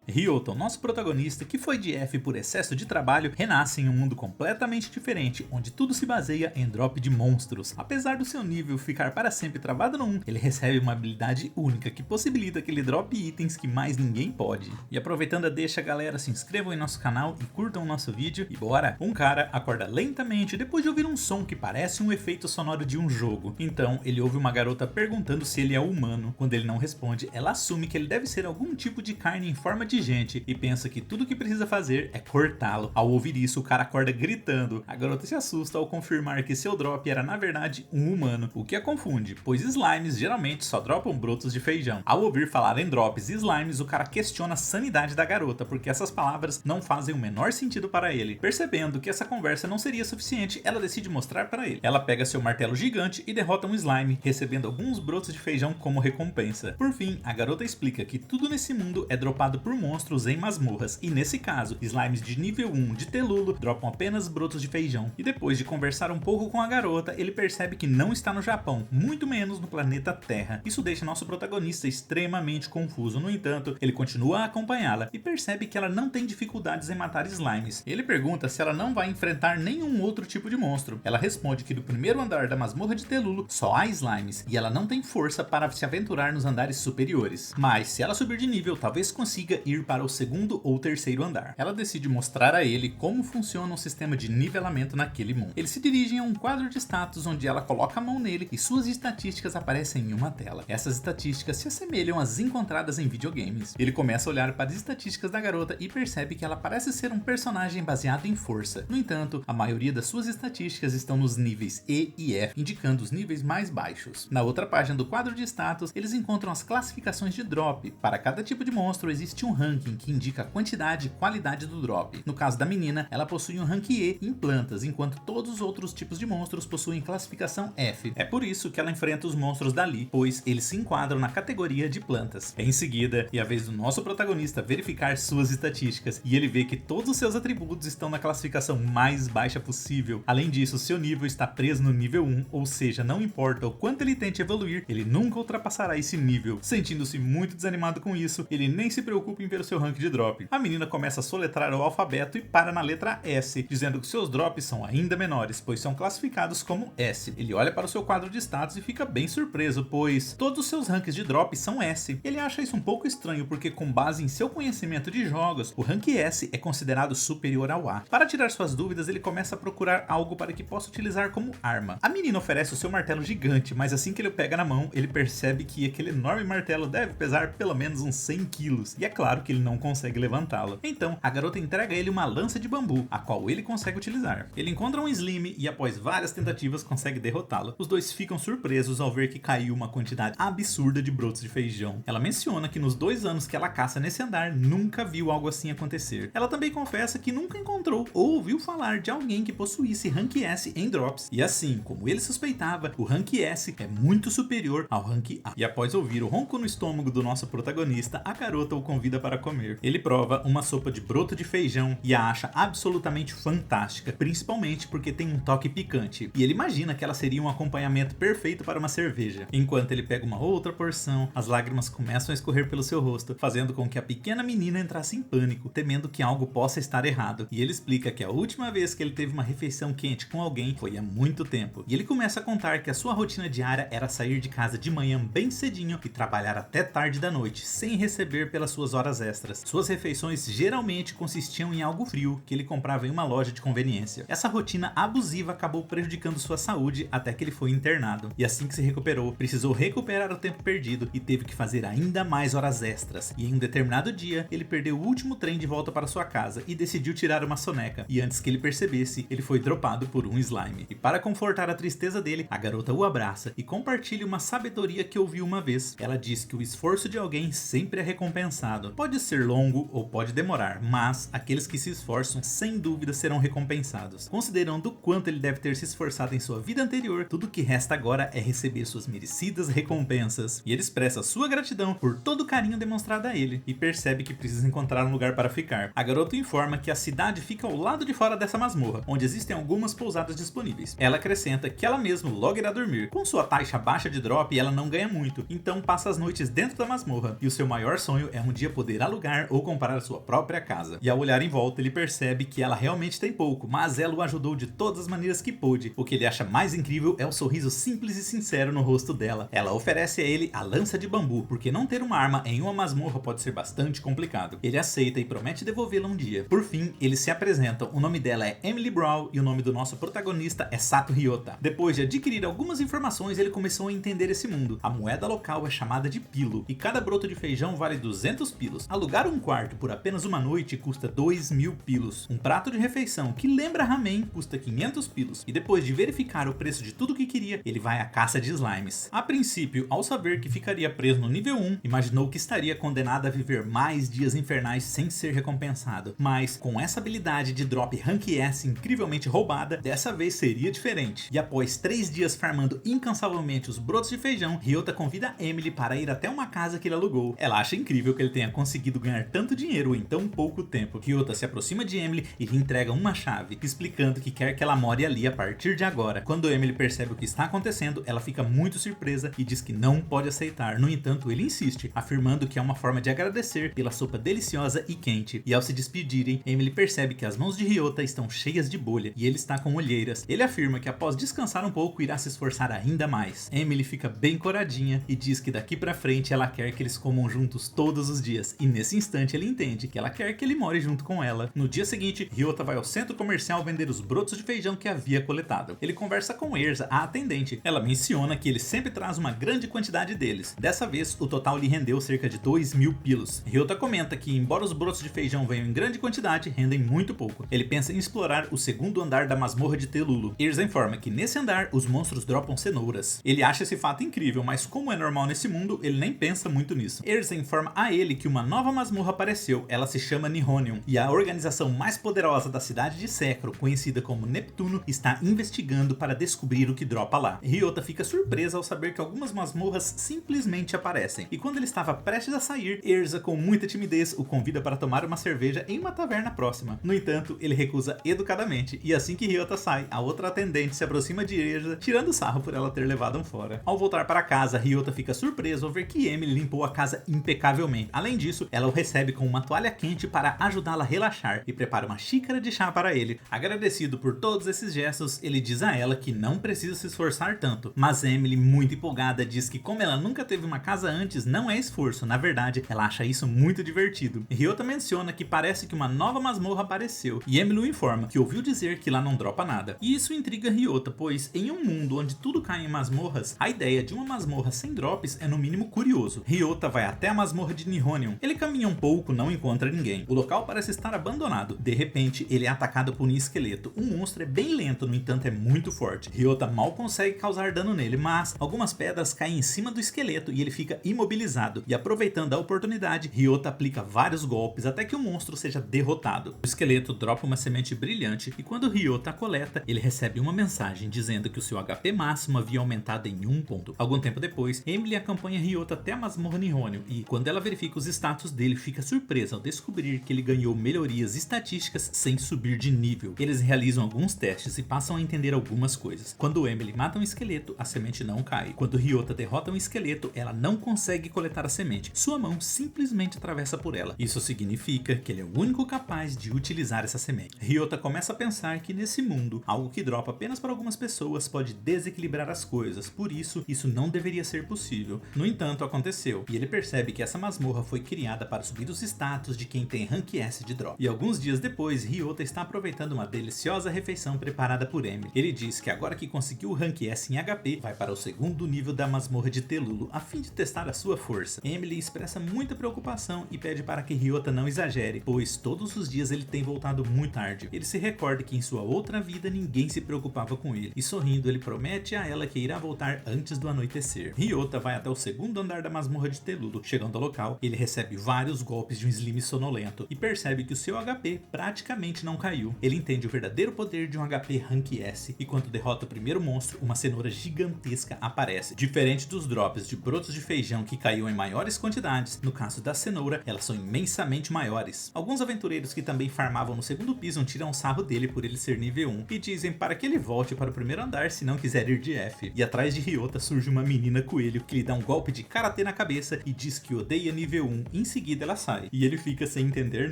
Ryota, nosso protagonista, que foi de F por excesso de trabalho, renasce em um mundo completamente diferente, onde tudo se baseia em drop de monstros. Apesar do seu nível ficar para sempre travado no 1, ele recebe uma habilidade única que possibilita que ele drope itens que mais ninguém pode. E aproveitando a deixa, galera, se inscrevam em nosso canal e curtam o nosso vídeo. E bora! Um cara acorda lentamente depois de ouvir um som que parece um efeito sonoro de um jogo. Então ele ouve uma garota perguntando se ele é humano. Quando ele não responde, ela assume que ele deve ser algum tipo de carne em forma de gente e pensa que tudo que precisa fazer é cortá-lo. Ao ouvir isso, o cara acorda gritando. A garota se assusta ao confirmar que seu drop era na verdade um humano, o que a confunde, pois slimes geralmente só dropam brotos de feijão. Ao ouvir falar em drops e slimes, o cara questiona a sanidade da garota, porque essas palavras não fazem o menor sentido para ele. Percebendo que essa conversa não seria suficiente, ela decide mostrar para ele. Ela pega seu martelo gigante e derrota um slime, recebendo alguns brotos de feijão como recompensa. Por fim, a garota explica que tudo nesse mundo é dropado por monstros em masmorras, e nesse caso, slimes de nível 1 de Telulo dropam apenas brotos de feijão. E depois de conversar um pouco com a garota, ele percebe que não está no Japão, muito menos no planeta Terra. Isso deixa nosso protagonista extremamente confuso. No entanto, ele continua a acompanhá-la e percebe que ela não tem dificuldades em matar slimes. Ele pergunta se ela não vai enfrentar nenhum outro tipo de monstro. Ela responde que no primeiro andar da masmorra de Telulo só há slimes e ela não tem força para se aventurar nos andares superiores. Mas se ela subir de nível, talvez consiga ir para o segundo ou terceiro andar. Ela decide mostrar a ele como funciona um sistema de nivelamento naquele mundo. Eles se dirigem a um quadro de status onde ela coloca a mão nele e suas estatísticas aparecem em uma tela. Essas estatísticas se assemelham às encontradas em videogames. Ele começa a olhar para as estatísticas da garota e percebe que ela parece ser um personagem baseado em força. No entanto, a maioria das suas estatísticas estão nos níveis E e F, indicando os níveis mais baixos. Na outra página do quadro de status, eles encontram as classificações de drop. Para cada tipo de monstro existe um ranking que indica a quantidade e qualidade do drop. No caso da menina, ela possui um rank E em plantas, enquanto todos os outros tipos de monstros possuem classificação F. É por isso que ela enfrenta os monstros dali, pois eles se enquadram na categoria de plantas. Em seguida, é a vez do nosso protagonista verificar suas estatísticas, e ele vê que todos os seus atributos estão na classificação mais baixa possível. Além disso, seu nível está preso no nível 1, ou seja, não importa o quanto ele tente evoluir, ele nunca ultrapassará esse nível. Sentindo-se muito desanimado com isso, ele nem se preocupa em ver o seu rank de drop. A menina começa a soletrar o alfabeto e para na letra S, dizendo que seus drops são ainda menores, pois são classificados como S. Ele olha para o seu quadro de status e fica bem surpreso, pois todos os seus ranks de drop são S. Ele acha isso um pouco estranho, porque com base em seu conhecimento de jogos, o rank S é considerado superior ao A. Para tirar suas dúvidas, ele começa a procurar algo para que possa utilizar como arma. A menina oferece o seu martelo gigante, mas assim que ele o pega na mão, ele percebe que aquele enorme martelo deve pesar pelo menos uns 100 quilos, e é claro que ele não consegue levantá-lo. Então, a garota entrega a ele uma lança de bambu, a qual ele consegue utilizar. Ele encontra um slime e após várias tentativas consegue derrotá-lo. Os dois ficam surpresos ao ver que caiu uma quantidade absurda de brotos de feijão. Ela menciona que nos 2 anos que ela caça nesse andar, nunca viu algo assim acontecer. Ela também confessa que nunca encontrou ou ouviu falar de alguém que possuísse rank S em drops. E assim, como ele suspeitava, o rank S é muito superior ao rank A. E após ouvir o ronco no estômago do nosso protagonista, a garota o convida para comer. Ele prova uma sopa de broto de feijão e a acha absolutamente fantástica, principalmente porque tem um toque picante. E ele imagina que ela seria um acompanhamento perfeito para uma cerveja. Enquanto ele pega uma outra porção, as lágrimas começam a escorrer pelo seu rosto, fazendo com que a pequena menina entrasse em pânico, temendo que algo possa estar errado. E ele explica que a última vez que ele teve uma refeição quente com alguém foi há muito tempo. E ele começa a contar que a sua rotina diária era sair de casa de manhã bem cedinho e trabalhar até tarde da noite, sem receber pelas suas horas extras. Suas refeições geralmente consistiam em algo frio, que ele comprava em uma loja de conveniência. Essa rotina abusiva acabou prejudicando sua saúde até que ele foi internado. E assim que se recuperou, precisou recuperar o tempo perdido e teve que fazer ainda mais horas extras. E em um determinado dia, ele perdeu o último trem de volta para sua casa e decidiu tirar uma soneca. E antes que ele percebesse, ele foi dropado por um slime. E para confortar a tristeza dele, a garota o abraça e compartilha uma sabedoria que ouviu uma vez. Ela diz que o esforço de alguém sempre é recompensado. Pode ser longo ou pode demorar, mas aqueles que se esforçam sem dúvida serão recompensados. Considerando o quanto ele deve ter se esforçado em sua vida anterior, tudo que resta agora é receber suas merecidas recompensas. E ele expressa sua gratidão por todo o carinho demonstrado a ele e percebe que precisa encontrar um lugar para ficar. A garota informa que a cidade fica ao lado de fora dessa masmorra, onde existem algumas pousadas disponíveis. Ela acrescenta que ela mesma logo irá dormir. Com sua taxa baixa de drop, ela não ganha muito, então passa as noites dentro da masmorra, e o seu maior sonho é um dia poder poder alugar ou comprar sua própria casa. E ao olhar em volta ele percebe que ela realmente tem pouco, mas ela o ajudou de todas as maneiras que pôde. O que ele acha mais incrível é o sorriso simples e sincero no rosto dela. Ela oferece a ele a lança de bambu, porque não ter uma arma em uma masmorra pode ser bastante complicado. Ele aceita e promete devolvê-la um dia. Por fim, eles se apresentam. O nome dela é Emily Brown e o nome do nosso protagonista é Sato Ryota. Depois de adquirir algumas informações, ele começou a entender esse mundo. A moeda local é chamada de pilo e cada broto de feijão vale 200 pilos. Alugar um quarto por apenas uma noite custa 2.000 pilos. Um prato de refeição que lembra ramen custa 500 pilos. E depois de verificar o preço de tudo que queria, ele vai à caça de slimes. A princípio, ao saber que ficaria preso no nível 1, imaginou que estaria condenado a viver mais dias infernais sem ser recompensado. Mas com essa habilidade de drop Rank S incrivelmente roubada, dessa vez seria diferente. E após 3 dias farmando incansavelmente os brotos de feijão, Ryota convida Emily para ir até uma casa que ele alugou. Ela acha incrível que ele tenha conseguido ganhar tanto dinheiro em tão pouco tempo. Ryota se aproxima de Emily e lhe entrega uma chave, explicando que quer que ela more ali a partir de agora. Quando Emily percebe o que está acontecendo, ela fica muito surpresa e diz que não pode aceitar. No entanto, ele insiste, afirmando que é uma forma de agradecer pela sopa deliciosa e quente. E ao se despedirem, Emily percebe que as mãos de Ryota estão cheias de bolha e ele está com olheiras. Ele afirma que após descansar um pouco irá se esforçar ainda mais. Emily fica bem coradinha e diz que daqui pra frente ela quer que eles comam juntos todos os dias. E nesse instante ele entende que ela quer que ele more junto com ela. No dia seguinte, Ryota vai ao centro comercial vender os brotos de feijão que havia coletado. Ele conversa com Erza, a atendente. Ela menciona que ele sempre traz uma grande quantidade deles. Dessa vez, o total lhe rendeu cerca de 2.000 pilos. Ryota comenta que, embora os brotos de feijão venham em grande quantidade, rendem muito pouco. Ele pensa em explorar o segundo andar da masmorra de Telulu. Erza informa que nesse andar, os monstros dropam cenouras. Ele acha esse fato incrível, mas como é normal nesse mundo, ele nem pensa muito nisso. Erza informa a ele que uma nova masmorra apareceu. Ela se chama Nihonium, e a organização mais poderosa da cidade de Sekro, conhecida como Neptuno, está investigando para descobrir o que dropa lá. Ryota fica surpresa ao saber que algumas masmorras simplesmente aparecem. E quando ele estava prestes a sair, Erza, com muita timidez, o convida para tomar uma cerveja em uma taverna próxima. No entanto, ele recusa educadamente, e assim que Ryota sai, a outra atendente se aproxima de Erza, tirando sarro por ela ter levado um fora. Ao voltar para casa, Ryota fica surpreso ao ver que Emily limpou a casa impecavelmente. Além disso, ela o recebe com uma toalha quente para ajudá-la a relaxar e prepara uma xícara de chá para ele. Agradecido por todos esses gestos, ele diz a ela que não precisa se esforçar tanto, mas Emily, muito empolgada, diz que como ela nunca teve uma casa antes, não é esforço, na verdade, ela acha isso muito divertido. Ryota menciona que parece que uma nova masmorra apareceu, e Emily o informa que ouviu dizer que lá não dropa nada. E isso intriga Ryota, pois em um mundo onde tudo cai em masmorras, a ideia de uma masmorra sem drops é no mínimo curioso. Ryota vai até a masmorra de Nihonium. Ele caminha um pouco, não encontra ninguém. O local parece estar abandonado. De repente, ele é atacado por um esqueleto. O monstro é bem lento, no entanto é muito forte. Ryota mal consegue causar dano nele, mas algumas pedras caem em cima do esqueleto e ele fica imobilizado. E aproveitando a oportunidade, Ryota aplica vários golpes até que o monstro seja derrotado. O esqueleto dropa uma semente brilhante e quando Ryota a coleta, ele recebe uma mensagem dizendo que o seu HP máximo havia aumentado em 1 ponto. Algum tempo depois, Emily acompanha Ryota até a masmorra Nihonium e quando ela verifica os status dele, fica surpresa ao descobrir que ele ganhou melhorias estatísticas sem subir de nível. Eles realizam alguns testes e passam a entender algumas coisas. Quando Emily mata um esqueleto, a semente não cai. Quando Ryota derrota um esqueleto, ela não consegue coletar a semente. Sua mão simplesmente atravessa por ela. Isso significa que ele é o único capaz de utilizar essa semente. Ryota começa a pensar que nesse mundo, algo que dropa apenas para algumas pessoas pode desequilibrar as coisas, por isso não deveria ser possível. No entanto, aconteceu, e ele percebe que essa masmorra foi criada para subir os status de quem tem Rank S de drop. E alguns dias depois, Ryota está aproveitando uma deliciosa refeição preparada por Emily. Ele diz que agora que conseguiu o Rank S em HP, vai para o segundo nível da masmorra de Telulu, a fim de testar a sua força. Emily expressa muita preocupação e pede para que Ryota não exagere, pois todos os dias ele tem voltado muito tarde. Ele se recorda que em sua outra vida ninguém se preocupava com ele, e sorrindo ele promete a ela que irá voltar antes do anoitecer. Ryota vai até o segundo andar da masmorra de Telulu. Chegando ao local, ele recebe vários golpes de um slime sonolento e percebe que o seu HP praticamente não caiu. Ele entende o verdadeiro poder de um HP Rank S e quando derrota o primeiro monstro, uma cenoura gigantesca aparece. Diferente dos drops de brotos de feijão que caíam em maiores quantidades, no caso da cenoura, elas são imensamente maiores. Alguns aventureiros que também farmavam no segundo piso tiram sarro dele por ele ser nível 1 e dizem para que ele volte para o primeiro andar se não quiser ir de F. E atrás de Ryota surge uma menina coelho que lhe dá um golpe de karatê na cabeça e diz que odeia nível 1, seguida ela sai, e ele fica sem entender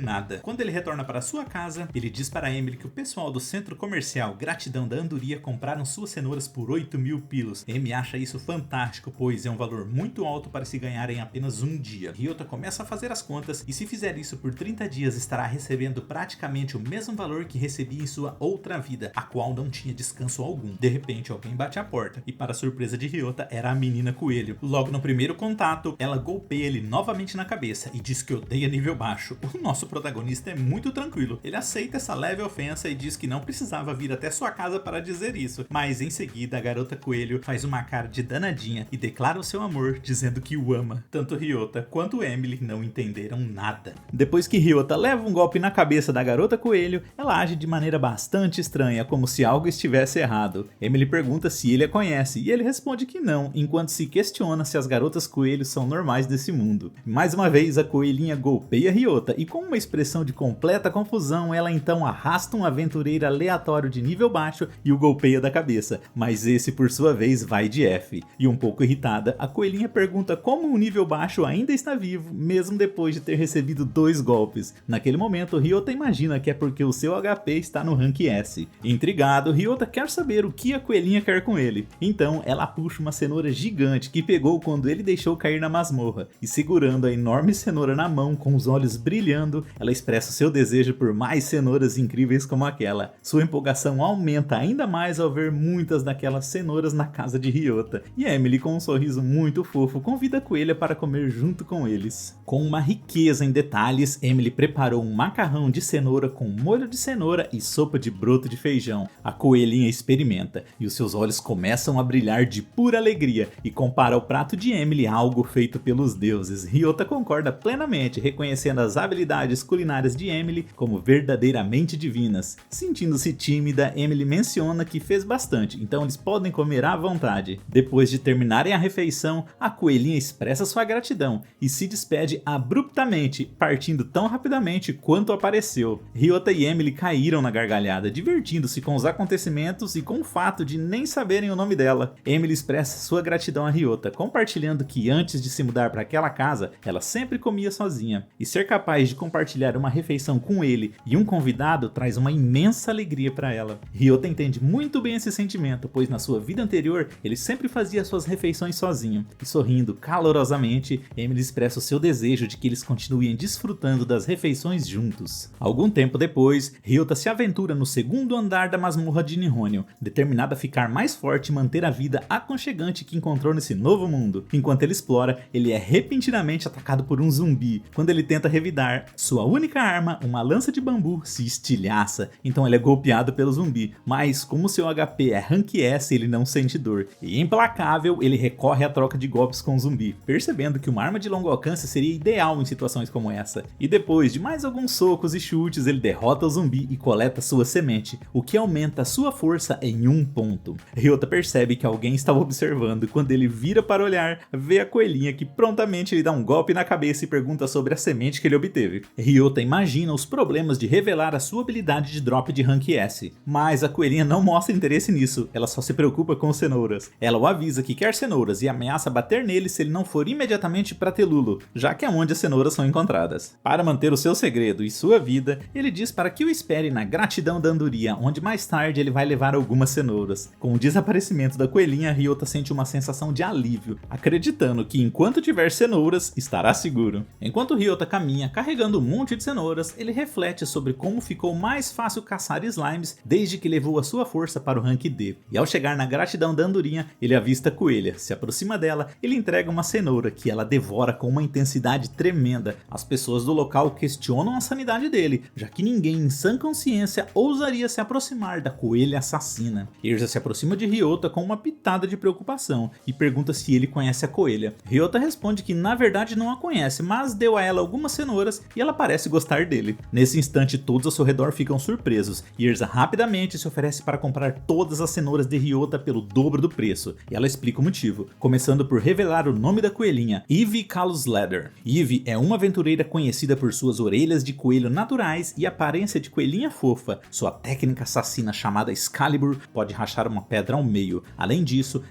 nada. Quando ele retorna para sua casa, ele diz para Emily que o pessoal do centro comercial Gratidão da Andoria compraram suas cenouras por 8.000 pilos. Amy acha isso fantástico, pois é um valor muito alto para se ganhar em apenas um dia. Ryota começa a fazer as contas e se fizer isso por 30 dias estará recebendo praticamente o mesmo valor que recebia em sua outra vida, a qual não tinha descanso algum. De repente alguém bate à porta e para surpresa de Ryota era a menina coelho. Logo no primeiro contato, ela golpeia ele novamente na cabeça e diz que odeia nível baixo. O nosso protagonista é muito tranquilo, ele aceita essa leve ofensa e diz que não precisava vir até sua casa para dizer isso, mas em seguida a garota coelho faz uma cara de danadinha e declara o seu amor dizendo que o ama. Tanto Ryota quanto Emily não entenderam nada. Depois que Ryota leva um golpe na cabeça da garota coelho, ela age de maneira bastante estranha, como se algo estivesse errado. Emily pergunta se ele a conhece e ele responde que não, enquanto se questiona se as garotas coelhos são normais desse mundo. Mais uma vez a coelhinha golpeia Ryota e com uma expressão de completa confusão ela então arrasta um aventureiro aleatório de nível baixo e o golpeia da cabeça, mas esse por sua vez vai de F. E um pouco irritada, a coelhinha pergunta como o nível baixo ainda está vivo, mesmo depois de ter recebido 2 golpes. Naquele momento, Ryota imagina que é porque o seu HP está no rank S. Intrigado, Ryota quer saber o que a coelhinha quer com ele. Então, ela puxa uma cenoura gigante que pegou quando ele deixou cair na masmorra, e segurando a enorme cenoura na mão com os olhos brilhando, ela expressa o seu desejo por mais cenouras incríveis como aquela. Sua empolgação aumenta ainda mais ao ver muitas daquelas cenouras na casa de Ryota, e Emily, com um sorriso muito fofo, convida a coelha para comer junto com eles. Com uma riqueza em detalhes, Emily preparou um macarrão de cenoura com molho de cenoura e sopa de broto de feijão. A coelhinha experimenta e os seus olhos começam a brilhar de pura alegria e compara o prato de Emily a algo feito pelos deuses. Ryota concorda plenamente, reconhecendo as habilidades culinárias de Emily como verdadeiramente divinas. Sentindo-se tímida, Emily menciona que fez bastante, então eles podem comer à vontade. Depois de terminarem a refeição, a coelhinha expressa sua gratidão e se despede abruptamente, partindo tão rapidamente quanto apareceu. Ryota e Emily caíram na gargalhada, divertindo-se com os acontecimentos e com o fato de nem saberem o nome dela. Emily expressa sua gratidão a Ryota, compartilhando que antes de se mudar para aquela casa, ela sempre comia sozinha, e ser capaz de compartilhar uma refeição com ele e um convidado traz uma imensa alegria para ela. Ryota entende muito bem esse sentimento, pois na sua vida anterior ele sempre fazia suas refeições sozinho, e sorrindo calorosamente, Emily expressa o seu desejo de que eles continuem desfrutando das refeições juntos. Algum tempo depois, Ryota se aventura no segundo andar da masmorra de Nihonio, determinada a ficar mais forte e manter a vida aconchegante que encontrou nesse novo mundo. Enquanto ele explora, ele é repentinamente atacado por um zumbi. Quando ele tenta revidar, sua única arma, uma lança de bambu, se estilhaça, então ele é golpeado pelo zumbi, mas como seu HP é rank S, ele não sente dor, e implacável, ele recorre à troca de golpes com o zumbi, percebendo que uma arma de longo alcance seria ideal em situações como essa. E depois de mais alguns socos e chutes, ele derrota o zumbi e coleta sua semente, o que aumenta sua força em 1 ponto. Ryota percebe que alguém estava observando e quando ele vira para olhar, vê a coelhinha que prontamente lhe dá um golpe na cabeça e pergunta sobre a semente que ele obteve. Ryota imagina os problemas de revelar a sua habilidade de drop de rank S, mas a coelhinha não mostra interesse nisso, ela só se preocupa com cenouras. Ela o avisa que quer cenouras e ameaça bater nele se ele não for imediatamente para Telulo, já que é onde as cenouras são encontradas. Para manter o seu segredo e sua vida, ele diz para que o espere na Gratidão da Andoria, onde mais tarde ele vai levar algumas cenouras. Com o desaparecimento da coelhinha, Ryota sente uma sensação de alívio, acreditando que enquanto tiver cenouras, estará seguro. Enquanto Ryota caminha carregando um monte de cenouras, ele reflete sobre como ficou mais fácil caçar slimes desde que levou a sua força para o rank D. E ao chegar na Gratidão da Andorinha, ele avista a coelha, se aproxima dela, ele entrega uma cenoura que ela devora com uma intensidade tremenda. As pessoas do local questionam a sanidade dele, já que ninguém em sã consciência ousaria se aproximar da coelha assassina. Erza se aproxima de Ryota com uma pitada de preocupação e pergunta se ele conhece a coelha. Ryota responde que na verdade não a conhece, mas deu a ela algumas cenouras e ela parece gostar dele. Nesse instante todos ao seu redor ficam surpresos e Erza rapidamente se oferece para comprar todas as cenouras de Ryota pelo dobro do preço, e ela explica o motivo, começando por revelar o nome da coelhinha, Eve Kalusledder. Eve é uma aventureira conhecida por suas orelhas de coelho naturais e aparência de coelhinha fofa. Sua técnica assassina chamada Excalibur pode rachar uma pedra ao meio. Além disso,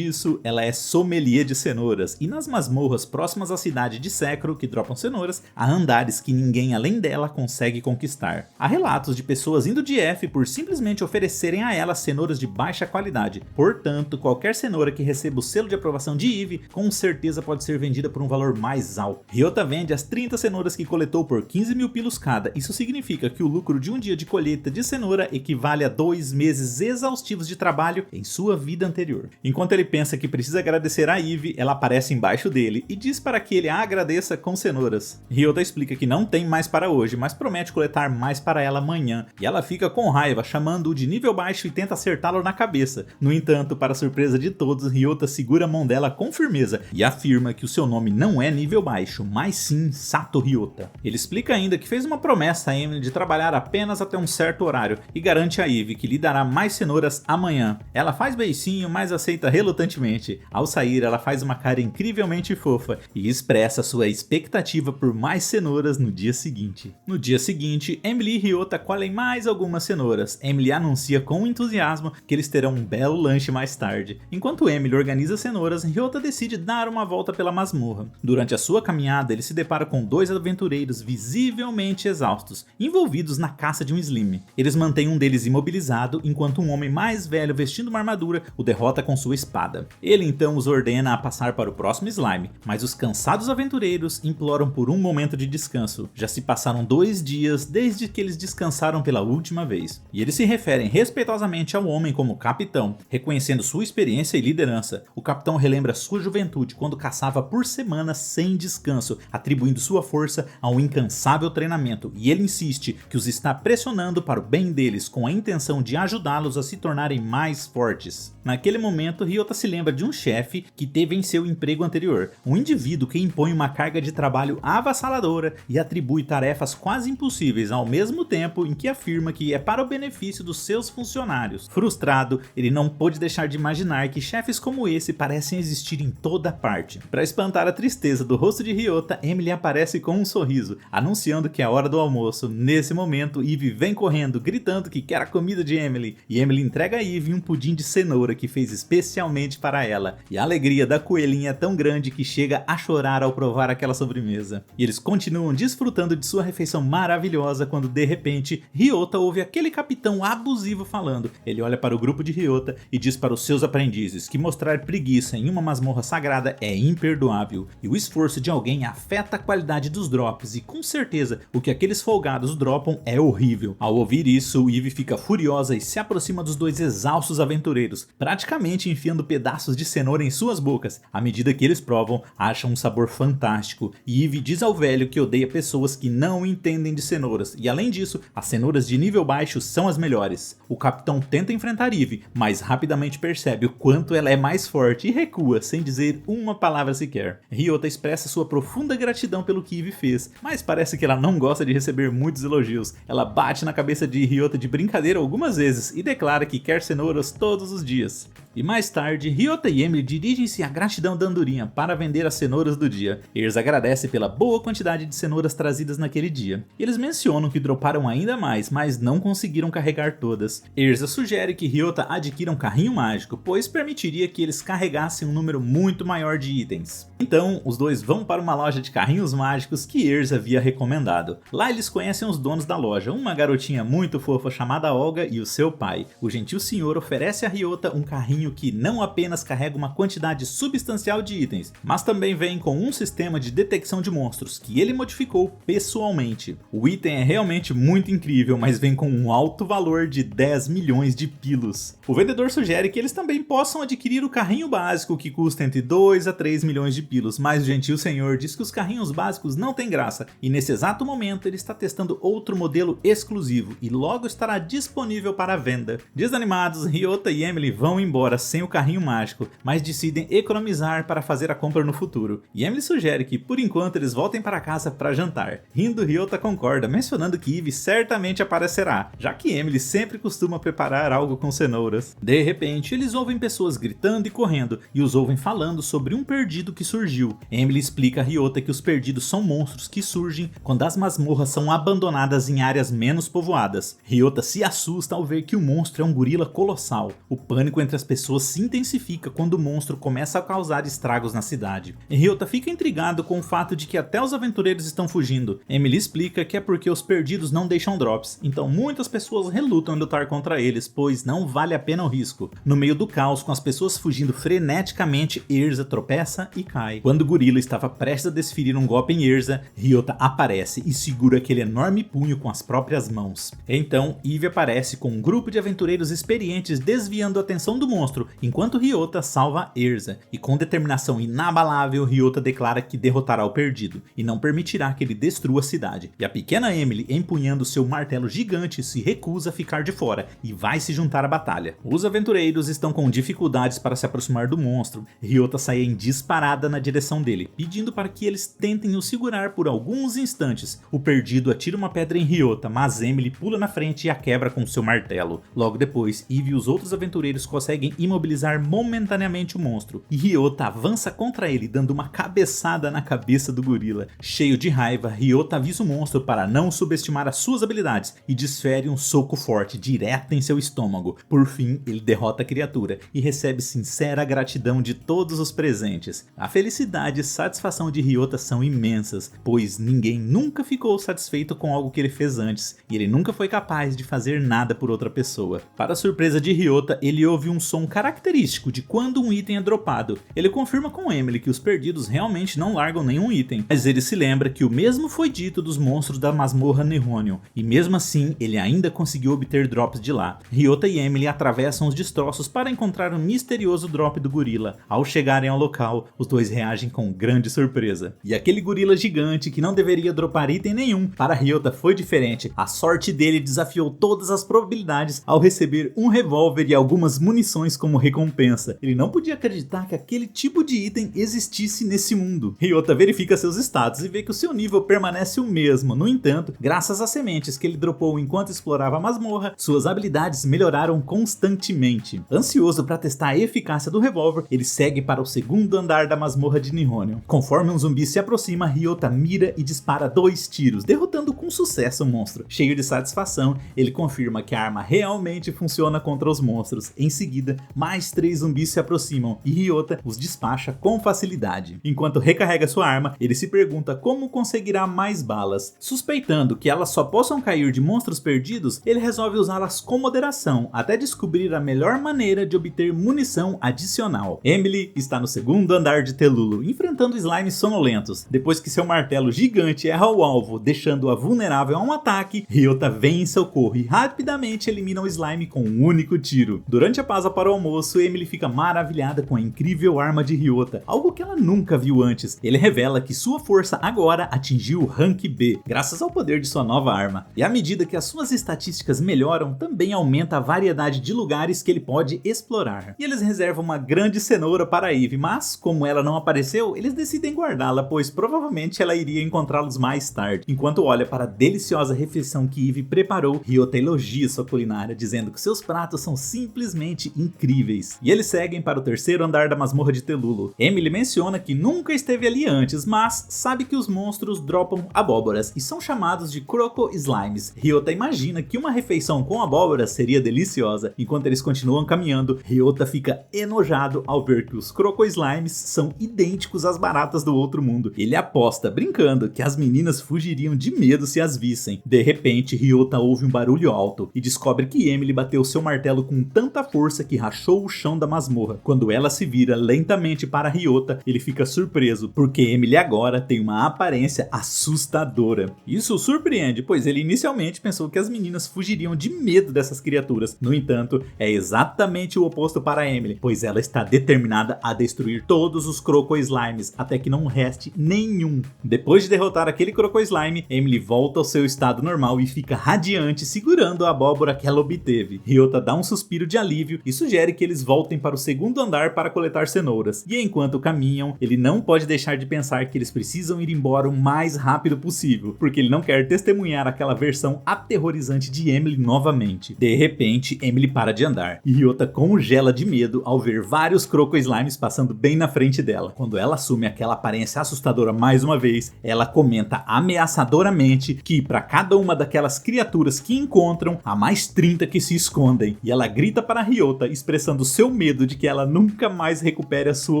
ela é sommelier de cenouras e nas masmorras próximas à cidade de Secro, que dropam cenouras, a andares que ninguém além dela consegue conquistar. Há relatos de pessoas indo de F por simplesmente oferecerem a ela cenouras de baixa qualidade, portanto qualquer cenoura que receba o selo de aprovação de Eve com certeza pode ser vendida por um valor mais alto. Ryota vende as 30 cenouras que coletou por 15 mil pilos cada, isso significa que o lucro de um dia de colheita de cenoura equivale a 2 meses exaustivos de trabalho em sua vida anterior. Enquanto ele pensa que precisa agradecer a Eve, ela aparece embaixo dele e diz para que ele a agradeça com cenouras. Ryota explica que não tem mais para hoje, mas promete coletar mais para ela amanhã, e ela fica com raiva, chamando-o de nível baixo e tenta acertá-lo na cabeça. No entanto, para surpresa de todos, Ryota segura a mão dela com firmeza e afirma que o seu nome não é nível baixo, mas sim Sato Ryota. Ele explica ainda que fez uma promessa a Emily de trabalhar apenas até um certo horário e garante a Eve que lhe dará mais cenouras amanhã. Ela faz beicinho, mas aceita relutantemente. Ao sair, ela faz uma cara incrivelmente fofa e expressa sua expectativa por mais cenouras no dia seguinte. No dia seguinte, Emily e Ryota colhem mais algumas cenouras. Emily anuncia com entusiasmo que eles terão um belo lanche mais tarde. Enquanto Emily organiza cenouras, Ryota decide dar uma volta pela masmorra. Durante a sua caminhada, ele se depara com 2 aventureiros visivelmente exaustos, envolvidos na caça de um Slim. Eles mantêm um deles imobilizado, enquanto um homem mais velho vestindo uma armadura o derrota com sua espada. Ele então os ordena a passar para o próximo Slime, mas os cansados aventureiros imploram por um momento de descanso. Já se passaram 2 dias desde que eles descansaram pela última vez, e eles se referem respeitosamente ao homem como capitão, reconhecendo sua experiência e liderança. O capitão relembra sua juventude quando caçava por semana sem descanso, atribuindo sua força a um incansável treinamento, e ele insiste que os está pressionando para o bem deles com a intenção de ajudá-los a se tornarem mais fortes. Naquele momento, Ryota se lembra de um chefe que teve em seu emprego anterior, um indivíduo que impõe uma carga de trabalho avassaladora e atribui tarefas quase impossíveis ao mesmo tempo em que afirma que é para o benefício dos seus funcionários. Frustrado, ele não pôde deixar de imaginar que chefes como esse parecem existir em toda parte. Para espantar a tristeza do rosto de Ryota, Emily aparece com um sorriso, anunciando que é a hora do almoço. Nesse momento, Eve vem correndo, gritando que quer a comida de Emily, e Emily entrega a Eve um pudim de cenoura que fez especialmente para ela, e a alegria da coelhinha é tão grande que chega a chorar ao provar aquela sobremesa. E eles continuam desfrutando de sua refeição maravilhosa quando de repente Ryota ouve aquele capitão abusivo falando. Ele olha para o grupo de Ryota e diz para os seus aprendizes que mostrar preguiça em uma masmorra sagrada é imperdoável, e o esforço de alguém afeta a qualidade dos drops, e com certeza o que aqueles folgados dropam é horrível. Ao ouvir isso, Eve fica furiosa e se aproxima dos 2 exaustos aventureiros, praticamente enfiando pedaços de cenoura em suas bocas. À medida que eles provam, acham um sabor fantástico, e Eve diz ao velho que odeia pessoas que não entendem de cenouras, e além disso, as cenouras de nível baixo são as melhores. O capitão tenta enfrentar Eve, mas rapidamente percebe o quanto ela é mais forte e recua sem dizer uma palavra sequer. Ryota expressa sua profunda gratidão pelo que Eve fez, mas parece que ela não gosta de receber muitos elogios. Ela bate na cabeça de Ryota de brincadeira algumas vezes e declara que quer cenouras todos os dias. E mais tarde, Ryota e Emily dirigem-se à gratidão da andorinha para vender as cenouras do dia. Eles agradecem pela boa quantidade de cenouras trazidas naquele dia. Eles mencionam que droparam ainda mais, mas não conseguiram carregar todas. Erza sugere que Ryota adquira um carrinho mágico, pois permitiria que eles carregassem um número muito maior de itens. Então, os dois vão para uma loja de carrinhos mágicos que Erza havia recomendado. Lá eles conhecem os donos da loja, uma garotinha muito fofa chamada Olga e o seu pai. O gentil senhor oferece a Ryota um carrinho que não apenas carrega uma quantidade substancial de itens, mas também vem com um sistema de detecção de monstros que ele modificou pessoalmente. O item é realmente muito incrível, mas vem com um alto valor de 10 milhões de pilos. O vendedor sugere que eles também possam adquirir o carrinho básico, que custa entre 2 a 3 milhões de pilos, mas o gentil senhor diz que os carrinhos básicos não têm graça, e nesse exato momento ele está testando outro modelo exclusivo e logo estará disponível para venda. Desanimados, Ryota e Emily vão embora sem o carrinho mágico, mas decidem economizar para fazer a compra no futuro, e Emily sugere que por enquanto eles voltem para casa para jantar. Rindo, Ryota concorda, mencionando que Eve certamente aparecerá, já que Emily sempre costuma preparar algo com cenouras. De repente, eles ouvem pessoas gritando e correndo, e os ouvem falando sobre um perdido que surgiu. Emily explica a Ryota que os perdidos são monstros que surgem quando as masmorras são abandonadas em áreas menos povoadas. Ryota se assusta ao ver que o monstro é um gorila colossal. O pânico entre as pessoas pessoas se intensifica quando o monstro começa a causar estragos na cidade. Ryota fica intrigado com o fato de que até os aventureiros estão fugindo. Emily explica que é porque os perdidos não deixam drops, então muitas pessoas relutam em lutar contra eles, pois não vale a pena o risco. No meio do caos, com as pessoas fugindo freneticamente, Erza tropeça e cai. Quando o gorila estava prestes a desferir um golpe em Erza, Ryota aparece e segura aquele enorme punho com as próprias mãos. Então, Eve aparece com um grupo de aventureiros experientes desviando a atenção do monstro, enquanto Ryota salva Erza. E com determinação inabalável, Ryota declara que derrotará o perdido e não permitirá que ele destrua a cidade. E a pequena Emily, empunhando seu martelo gigante, se recusa a ficar de fora e vai se juntar à batalha. Os aventureiros estão com dificuldades para se aproximar do monstro. Ryota sai em disparada na direção dele, pedindo para que eles tentem o segurar por alguns instantes. O perdido atira uma pedra em Ryota, mas Emily pula na frente e a quebra com seu martelo. Logo depois, Eve e os outros aventureiros conseguem imobilizar momentaneamente o monstro, e Ryota avança contra ele, dando uma cabeçada na cabeça do gorila. Cheio de raiva, Ryota avisa o monstro para não subestimar as suas habilidades e desfere um soco forte direto em seu estômago. Por fim, ele derrota a criatura e recebe sincera gratidão de todos os presentes. A felicidade e satisfação de Ryota são imensas, pois ninguém nunca ficou satisfeito com algo que ele fez antes, e ele nunca foi capaz de fazer nada por outra pessoa. Para a surpresa de Ryota, ele ouve um som característico de quando um item é dropado. Ele confirma com Emily que os perdidos realmente não largam nenhum item, mas ele se lembra que o mesmo foi dito dos monstros da masmorra Nehonium, e mesmo assim ele ainda conseguiu obter drops de lá. Ryota e Emily atravessam os destroços para encontrar um misterioso drop do gorila. Ao chegarem ao local, os dois reagem com grande surpresa. E aquele gorila gigante que não deveria dropar item nenhum, para Ryota foi diferente. A sorte dele desafiou todas as probabilidades ao receber um revólver e algumas munições como recompensa. Ele não podia acreditar que aquele tipo de item existisse nesse mundo. Ryota verifica seus status e vê que o seu nível permanece o mesmo. No entanto, graças às sementes que ele dropou enquanto explorava a masmorra, suas habilidades melhoraram constantemente. Ansioso para testar a eficácia do revólver, ele segue para o segundo andar da masmorra de Nehonium. Conforme um zumbi se aproxima, Ryota mira e dispara 2 tiros, derrotando com sucesso o monstro. Cheio de satisfação, ele confirma que a arma realmente funciona contra os monstros. Em seguida, mais 3 zumbis se aproximam e Ryota os despacha com facilidade. Enquanto recarrega sua arma, ele se pergunta como conseguirá mais balas. Suspeitando que elas só possam cair de monstros perdidos, ele resolve usá-las com moderação, até descobrir a melhor maneira de obter munição adicional. Emily está no segundo andar de Telulu, enfrentando slimes sonolentos. Depois que seu martelo gigante erra o alvo, deixando-a vulnerável a um ataque, Ryota vem em socorro e rapidamente elimina o slime com um único tiro. Durante a pausa para o almoço, Emily fica maravilhada com a incrível arma de Ryota, algo que ela nunca viu antes. Ele revela que sua força agora atingiu o rank B, graças ao poder de sua nova arma. E à medida que as suas estatísticas melhoram, também aumenta a variedade de lugares que ele pode explorar. E eles reservam uma grande cenoura para Eve, mas como ela não apareceu, eles decidem guardá-la, pois provavelmente ela iria encontrá-los mais tarde. Enquanto olha para a deliciosa refeição que Eve preparou, Ryota elogia sua culinária, dizendo que seus pratos são simplesmente incríveis. E eles seguem para o terceiro andar da masmorra de Telulu. Emily menciona que nunca esteve ali antes, mas sabe que os monstros dropam abóboras e são chamados de Croco Slimes. Ryota imagina que uma refeição com abóboras seria deliciosa. Enquanto eles continuam caminhando, Ryota fica enojado ao ver que os Croco Slimes são idênticos às baratas do outro mundo. Ele aposta, brincando, que as meninas fugiriam de medo se as vissem. De repente, Ryota ouve um barulho alto e descobre que Emily bateu seu martelo com tanta força que rachou o chão da masmorra. Quando ela se vira lentamente para Ryota, ele fica surpreso, porque Emily agora tem uma aparência assustadora. Isso o surpreende, pois ele inicialmente pensou que as meninas fugiriam de medo dessas criaturas. No entanto, é exatamente o oposto para Emily, pois ela está determinada a destruir todos os Croco Slimes, até que não reste nenhum. Depois de derrotar aquele Croco Slime, Emily volta ao seu estado normal e fica radiante, segurando a abóbora que ela obteve. Ryota dá um suspiro de alívio e sugere que eles voltem para o segundo andar para coletar cenouras. E enquanto caminham, ele não pode deixar de pensar que eles precisam ir embora o mais rápido possível, porque ele não quer testemunhar aquela versão aterrorizante de Emily novamente. De repente, Emily para de andar e Ryota congela de medo ao ver vários Croco Slimes passando bem na frente dela. Quando ela assume aquela aparência assustadora mais uma vez, ela comenta ameaçadoramente que para cada uma daquelas criaturas que encontram, há mais 30 que se escondem. E ela grita para Ryota, expressando seu medo de que ela nunca mais recupere a sua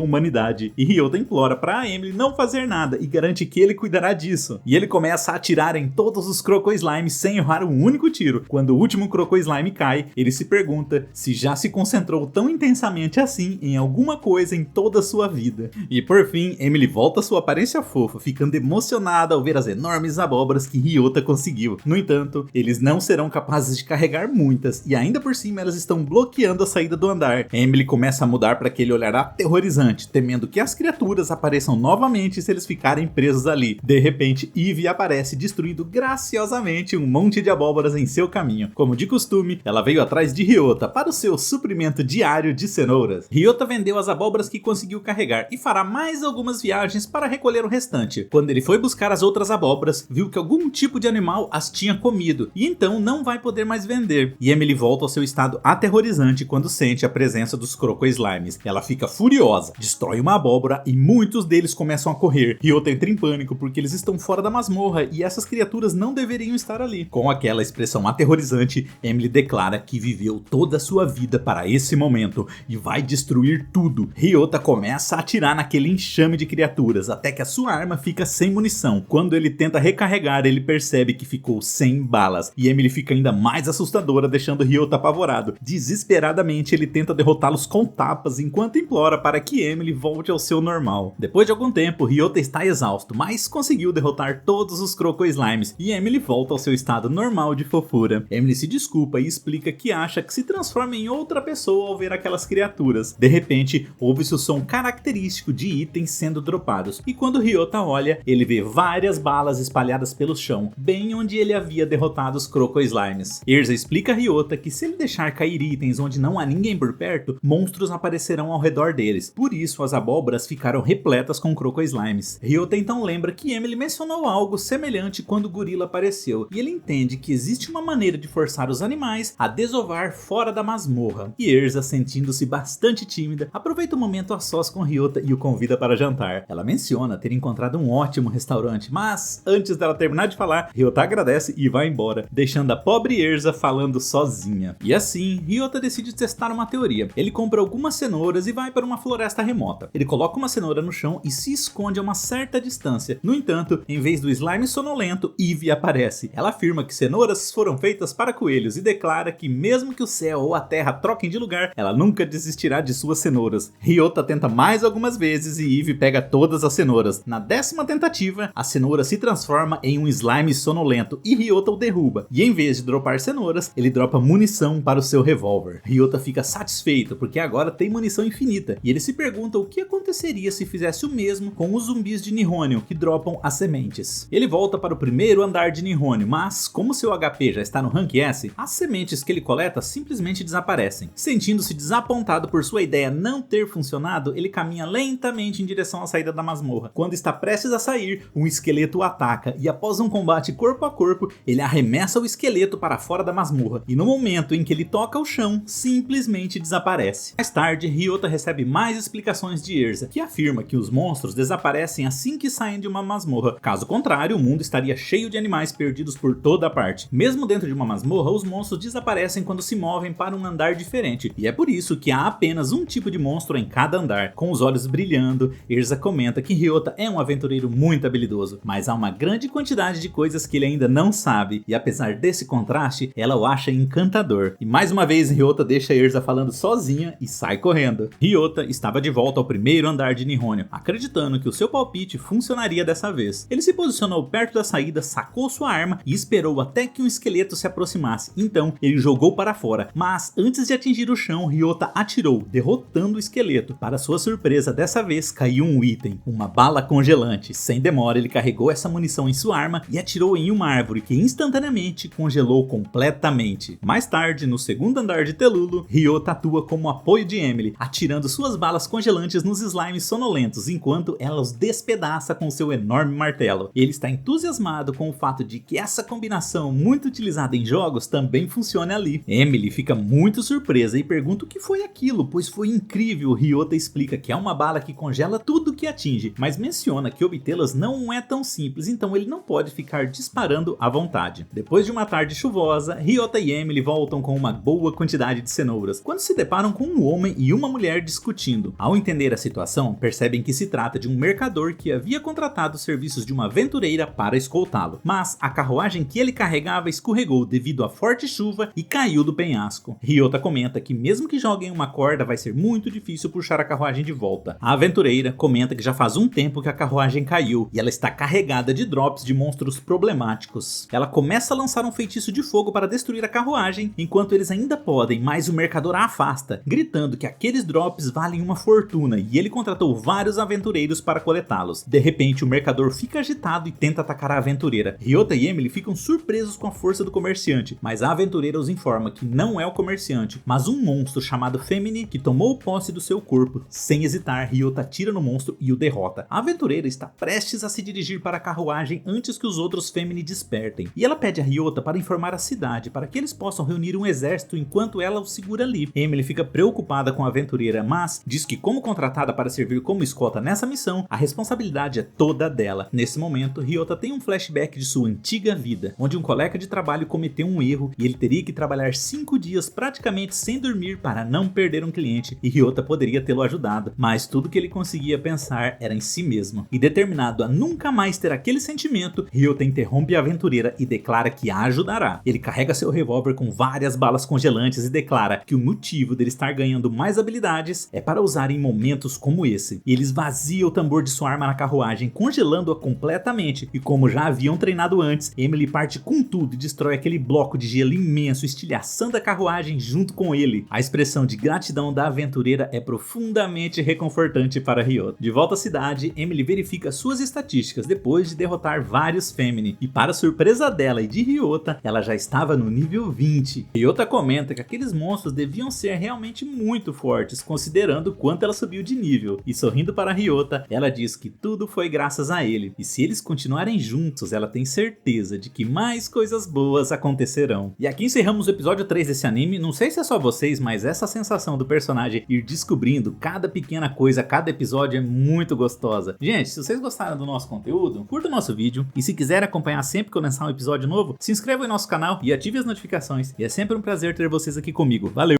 humanidade. E Ryota implora para Emily não fazer nada e garante que ele cuidará disso. E ele começa a atirar em todos os Croco Slime sem errar um único tiro. Quando o último Croco Slime cai, ele se pergunta se já se concentrou tão intensamente assim em alguma coisa em toda a sua vida. E por fim, Emily volta à sua aparência fofa, ficando emocionada ao ver as enormes abóboras que Ryota conseguiu. No entanto, eles não serão capazes de carregar muitas e ainda por cima elas estão bloqueando a saída do andar. Emily começa a mudar para aquele olhar aterrorizante, temendo que as criaturas apareçam novamente se eles ficarem presos ali. De repente, Eve aparece destruindo graciosamente um monte de abóboras em seu caminho. Como de costume, ela veio atrás de Ryota para o seu suprimento diário de cenouras. Ryota vendeu as abóboras que conseguiu carregar e fará mais algumas viagens para recolher o restante. Quando ele foi buscar as outras abóboras, viu que algum tipo de animal as tinha comido e então não vai poder mais vender. E Emily volta ao seu estado aterrorizante quando sente a presença dos Croco Slimes. Ela fica furiosa, destrói uma abóbora e muitos deles começam a correr. Ryota entra em pânico porque eles estão fora da masmorra e essas criaturas não deveriam estar ali. Com aquela expressão aterrorizante, Emily declara que viveu toda a sua vida para esse momento e vai destruir tudo. Ryota começa a atirar naquele enxame de criaturas até que a sua arma fica sem munição. Quando ele tenta recarregar, ele percebe que ficou sem balas e Emily fica ainda mais assustadora, deixando Ryota apavorado. Desesperadamente, ele tenta derrotá-los com tapas enquanto implora para que Emily volte ao seu normal. Depois de algum tempo, Ryota está exausto, mas conseguiu derrotar todos os Croco Slimes e Emily volta ao seu estado normal de fofura. Emily se desculpa e explica que acha que se transforma em outra pessoa ao ver aquelas criaturas. De repente, ouve-se o som característico de itens sendo dropados e quando Ryota olha, ele vê várias balas espalhadas pelo chão, bem onde ele havia derrotado os Croco Slimes. Erza explica a Ryota que se ele deixar cair itens onde não há ninguém por perto, monstros aparecerão ao redor deles. Por isso, as abóboras ficaram repletas com Croco Slimes. Ryota então lembra que Emily mencionou algo semelhante quando o gorila apareceu, e ele entende que existe uma maneira de forçar os animais a desovar fora da masmorra. E Erza, sentindo-se bastante tímida, aproveita o momento a sós com Ryota e o convida para jantar. Ela menciona ter encontrado um ótimo restaurante, mas antes dela terminar de falar, Ryota agradece e vai embora, deixando a pobre Erza falando sozinha. E assim, Ryota decide testar uma teoria. Ele compra algumas cenouras e vai para uma floresta remota. Ele coloca uma cenoura no chão e se esconde a uma certa distância. No entanto, em vez do slime sonolento, Eve aparece. Ela afirma que cenouras foram feitas para coelhos e declara que mesmo que o céu ou a terra troquem de lugar, ela nunca desistirá de suas cenouras. Ryota tenta mais algumas vezes e Eve pega todas as cenouras. Na 10ª tentativa, a cenoura se transforma em um slime sonolento e Ryota o derruba. E em vez de dropar cenouras, ele dropa munição para o seu revólver. Ryota fica satisfeito porque agora tem munição infinita e ele se pergunta o que aconteceria se fizesse o mesmo com os zumbis de Nihonio que dropam as sementes. Ele volta para o primeiro andar de Nihonio, mas como seu HP já está no rank S, as sementes que ele coleta simplesmente desaparecem. Sentindo-se desapontado por sua ideia não ter funcionado, ele caminha lentamente em direção à saída da masmorra. Quando está prestes a sair, um esqueleto o ataca e após um combate corpo a corpo, ele arremessa o esqueleto para fora da masmorra e no momento em que ele toca o chão, simplesmente desaparece. Mais tarde, Ryota recebe mais explicações de Erza, que afirma que os monstros desaparecem assim que saem de uma masmorra. Caso contrário, o mundo estaria cheio de animais perdidos por toda a parte. Mesmo dentro de uma masmorra, os monstros desaparecem quando se movem para um andar diferente, e é por isso que há apenas um tipo de monstro em cada andar. Com os olhos brilhando, Erza comenta que Ryota é um aventureiro muito habilidoso, mas há uma grande quantidade de coisas que ele ainda não sabe, e apesar desse contraste, ela o acha encantador. E mais uma vez, Ryota deixa Erza falando sozinha e sai correndo. Ryota estava de volta ao primeiro andar de Nihonio, acreditando que o seu palpite funcionaria dessa vez. Ele se posicionou perto da saída, sacou sua arma e esperou até que um esqueleto se aproximasse. Então, ele jogou para fora, mas antes de atingir o chão, Ryota atirou, derrotando o esqueleto. Para sua surpresa, dessa vez caiu um item, uma bala congelante. Sem demora, ele carregou essa munição em sua arma e atirou em uma árvore que instantaneamente congelou completamente. Mais tarde, no segundo andar de Telulu, Ryota atua como apoio de Emily, atirando suas balas congelantes nos slimes sonolentos, enquanto ela os despedaça com seu enorme martelo. Ele está entusiasmado com o fato de que essa combinação muito utilizada em jogos também funciona ali. Emily fica muito surpresa e pergunta o que foi aquilo, pois foi incrível. Ryota explica que é uma bala que congela tudo que atinge, mas menciona que obtê-las não é tão simples, então ele não pode ficar disparando à vontade. Depois de uma tarde chuvosa, Ryota e Emily voltam com uma boa quantidade de cenouras, coisas quando se deparam com um homem e uma mulher discutindo. Ao entender a situação, percebem que se trata de um mercador que havia contratado os serviços de uma aventureira para escoltá-lo, mas a carruagem que ele carregava escorregou devido à forte chuva e caiu do penhasco. Ryota comenta que mesmo que joguem uma corda vai ser muito difícil puxar a carruagem de volta. A aventureira comenta que já faz um tempo que a carruagem caiu e ela está carregada de drops de monstros problemáticos. Ela começa a lançar um feitiço de fogo para destruir a carruagem enquanto eles ainda podem, mas o mercador a afasta, gritando que aqueles drops valem uma fortuna e ele contratou vários aventureiros para coletá-los. De repente o mercador fica agitado e tenta atacar a aventureira. Ryota e Emily ficam surpresos com a força do comerciante, mas a aventureira os informa que não é o comerciante, mas um monstro chamado Femini que tomou posse do seu corpo. Sem hesitar, Ryota atira no monstro e o derrota. A aventureira está prestes a se dirigir para a carruagem antes que os outros Femini despertem, e ela pede a Ryota para informar a cidade para que eles possam reunir um exército enquanto ela o segura ali. Emily fica preocupada com a aventureira, mas diz que como contratada para servir como escolta nessa missão, a responsabilidade é toda dela. Nesse momento, Ryota tem um flashback de sua antiga vida, onde um colega de trabalho cometeu um erro e ele teria que trabalhar 5 dias praticamente sem dormir para não perder um cliente, e Ryota poderia tê-lo ajudado, mas tudo que ele conseguia pensar era em si mesmo. E determinado a nunca mais ter aquele sentimento, Ryota interrompe a aventureira e declara que a ajudará. Ele carrega seu revólver com várias balas congelantes e declara que o motivo dele estar ganhando mais habilidades é para usar em momentos como esse. E ele esvazia o tambor de sua arma na carruagem, congelando-a completamente, e como já haviam treinado antes, Emily parte com tudo e destrói aquele bloco de gelo imenso, estilhaçando a carruagem junto com ele. A expressão de gratidão da aventureira é profundamente reconfortante para Ryota. De volta à cidade, Emily verifica suas estatísticas depois de derrotar vários Femini, e para surpresa dela e de Ryota, ela já estava no nível 20. Ryota comenta que aqueles monstros deviam ser realmente muito fortes, considerando o quanto ela subiu de nível, e sorrindo para Ryota, ela diz que tudo foi graças a ele, e se eles continuarem juntos, ela tem certeza de que mais coisas boas acontecerão. E aqui encerramos o episódio 3 desse anime. Não sei se é só vocês, mas essa sensação do personagem ir descobrindo cada pequena coisa, cada episódio é muito gostosa. Gente, se vocês gostaram do nosso conteúdo, curta o nosso vídeo, e se quiser acompanhar sempre que eu lançar um episódio novo, se inscreva em nosso canal e ative as notificações, e é sempre um prazer ter vocês aqui comigo. Valeu!